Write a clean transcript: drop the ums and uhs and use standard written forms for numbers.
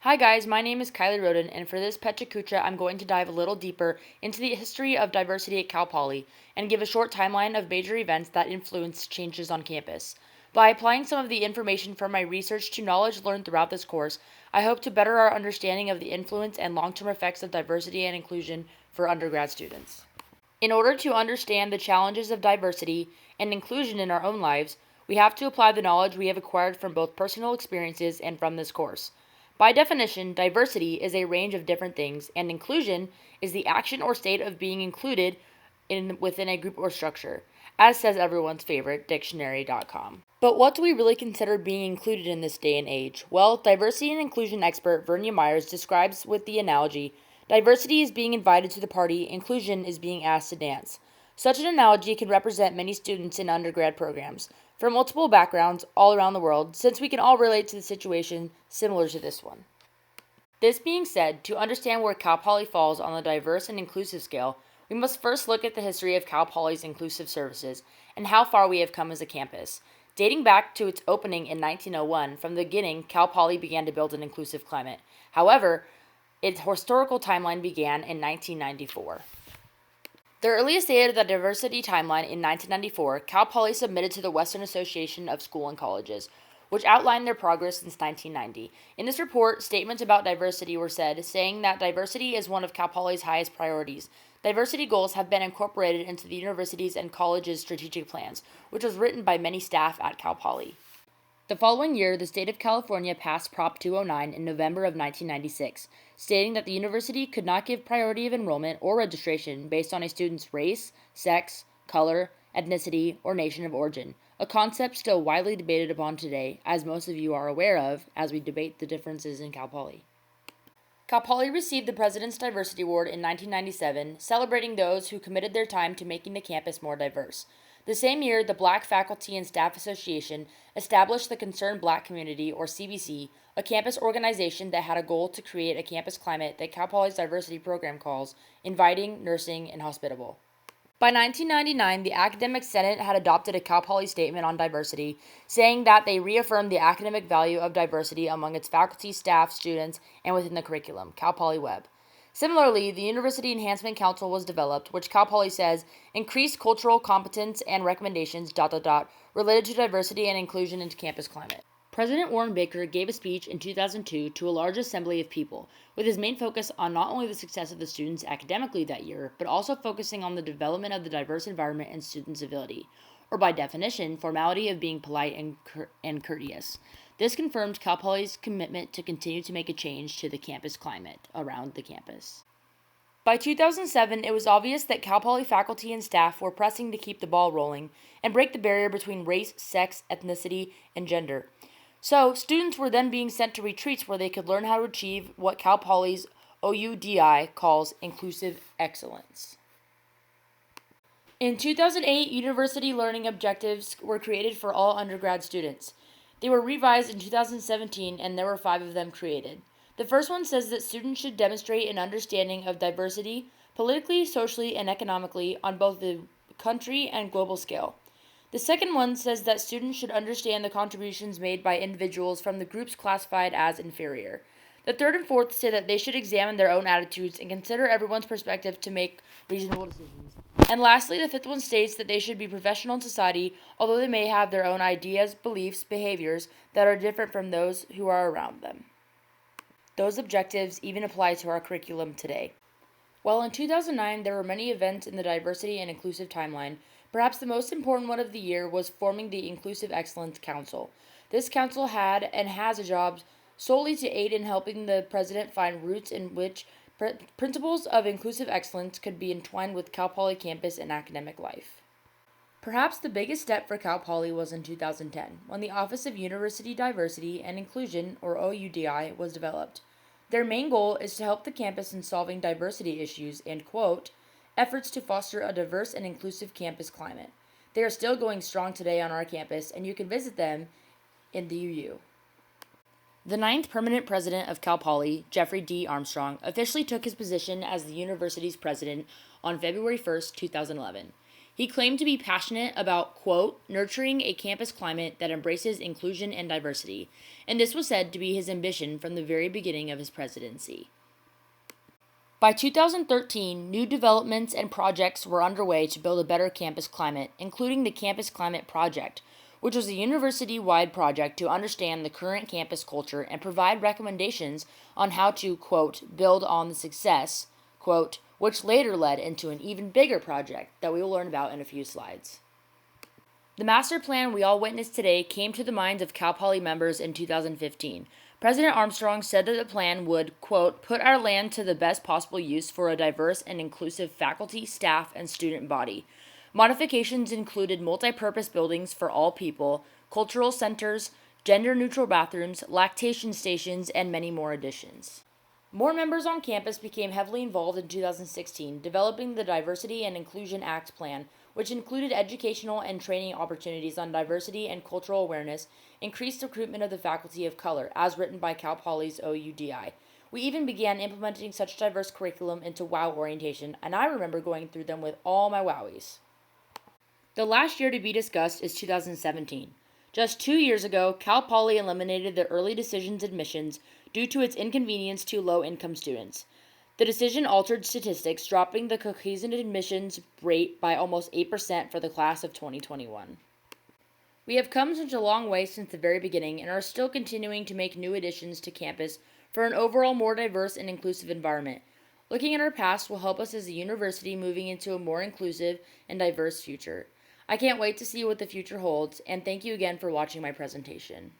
Hi guys, my name is Kylie Roden, and for this PechaKucha, I'm going to dive a little deeper into the history of diversity at Cal Poly and give a short timeline of major events that influenced changes on campus. By applying some of the information from my research to knowledge learned throughout this course, I hope to better our understanding of the influence and long-term effects of diversity and inclusion for undergrad students. In order to understand the challenges of diversity and inclusion in our own lives, we have to apply the knowledge we have acquired from both personal experiences and from this course. By definition, diversity is a range of different things, and inclusion is the action or state of being included within a group or structure, as says everyone's favorite dictionary.com. But what do we really consider being included in this day and age? Well, diversity and inclusion expert Vernia Myers describes with the analogy, diversity is being invited to the party, inclusion is being asked to dance. Such an analogy can represent many students in undergrad programs from multiple backgrounds all around the world, since we can all relate to the situation similar to this one. This being said, to understand where Cal Poly falls on the diverse and inclusive scale, we must first look at the history of Cal Poly's inclusive services and how far we have come as a campus. Dating back to its opening in 1901, from the beginning, Cal Poly began to build an inclusive climate. However, its historical timeline began in 1994. The earliest date of the diversity timeline in 1994, Cal Poly submitted to the Western Association of Schools and Colleges, which outlined their progress since 1990. In this report, statements about diversity were said, saying that diversity is one of Cal Poly's highest priorities. Diversity goals have been incorporated into the universities and colleges' strategic plans, which was written by many staff at Cal Poly. The following year, the state of California passed Prop 209 in November of 1996, stating that the university could not give priority of enrollment or registration based on a student's race, sex, color, ethnicity, or nation of origin, a concept still widely debated upon today, as most of you are aware of, as we debate the differences in Cal Poly. Cal Poly received the President's Diversity Award in 1997, celebrating those who committed their time to making the campus more diverse. The same year, the Black Faculty and Staff Association established the Concerned Black Community, or CBC, a campus organization that had a goal to create a campus climate that Cal Poly's diversity program calls inviting, nursing, and hospitable. By 1999, the Academic Senate had adopted a Cal Poly statement on diversity, saying that they reaffirmed the academic value of diversity among its faculty, staff, students, and within the curriculum, Cal Poly Web. Similarly, the University Enhancement Council was developed, which Cal Poly says increased cultural competence and recommendations, related to diversity and inclusion into campus climate. President Warren Baker gave a speech in 2002 to a large assembly of people, with his main focus on not only the success of the students academically that year, but also focusing on the development of the diverse environment and student civility, or by definition, formality of being polite and courteous. This confirmed Cal Poly's commitment to continue to make a change to the campus climate around the campus. By 2007, it was obvious that Cal Poly faculty and staff were pressing to keep the ball rolling and break the barrier between race, sex, ethnicity, and gender. So, students were then being sent to retreats where they could learn how to achieve what Cal Poly's OUDI calls inclusive excellence. In 2008, university learning objectives were created for all undergrad students. They were revised in 2017, and there were 5 of them created. The first one says that students should demonstrate an understanding of diversity, politically, socially, and economically on both the country and global scale. The second one says that students should understand the contributions made by individuals from the groups classified as inferior. The third and fourth say that they should examine their own attitudes and consider everyone's perspective to make reasonable decisions. And lastly, the fifth one states that they should be professional in society, although they may have their own ideas, beliefs, behaviors that are different from those who are around them. Those objectives even apply to our curriculum today. While in 2009 there were many events in the diversity and inclusive timeline, perhaps the most important one of the year was forming the Inclusive Excellence Council. This council had and has a job solely to aid in helping the president find routes in which principles of inclusive excellence could be entwined with Cal Poly campus and academic life. Perhaps the biggest step for Cal Poly was in 2010, when the Office of University Diversity and Inclusion, or OUDI, was developed. Their main goal is to help the campus in solving diversity issues and, quote, efforts to foster a diverse and inclusive campus climate. They are still going strong today on our campus, and you can visit them in the UU. The 9th permanent president of Cal Poly, Jeffrey D. Armstrong, officially took his position as the university's president on February 1st, 2011. He claimed to be passionate about, quote, nurturing a campus climate that embraces inclusion and diversity, and this was said to be his ambition from the very beginning of his presidency. By 2013, new developments and projects were underway to build a better campus climate, including the Campus Climate Project, which was a university-wide project to understand the current campus culture and provide recommendations on how to, quote, build on the success, quote, which later led into an even bigger project that we will learn about in a few slides. The master plan we all witnessed today came to the minds of Cal Poly members in 2015. President Armstrong said that the plan would, quote, put our land to the best possible use for a diverse and inclusive faculty, staff, and student body. Modifications included multi-purpose buildings for all people, cultural centers, gender-neutral bathrooms, lactation stations, and many more additions. More members on campus became heavily involved in 2016, developing the Diversity and Inclusion Act plan, which included educational and training opportunities on diversity and cultural awareness, increased recruitment of the faculty of color, as written by Cal Poly's OUDI. We even began implementing such diverse curriculum into WOW orientation, and I remember going through them with all my WOWies. The last year to be discussed is 2017. Just 2 years ago, Cal Poly eliminated the early decisions admissions due to its inconvenience to low-income students. The decision altered statistics, dropping the Caucasian admissions rate by almost 8% for the class of 2021. We have come such a long way since the very beginning and are still continuing to make new additions to campus for an overall more diverse and inclusive environment. Looking at our past will help us as a university moving into a more inclusive and diverse future. I can't wait to see what the future holds, and thank you again for watching my presentation.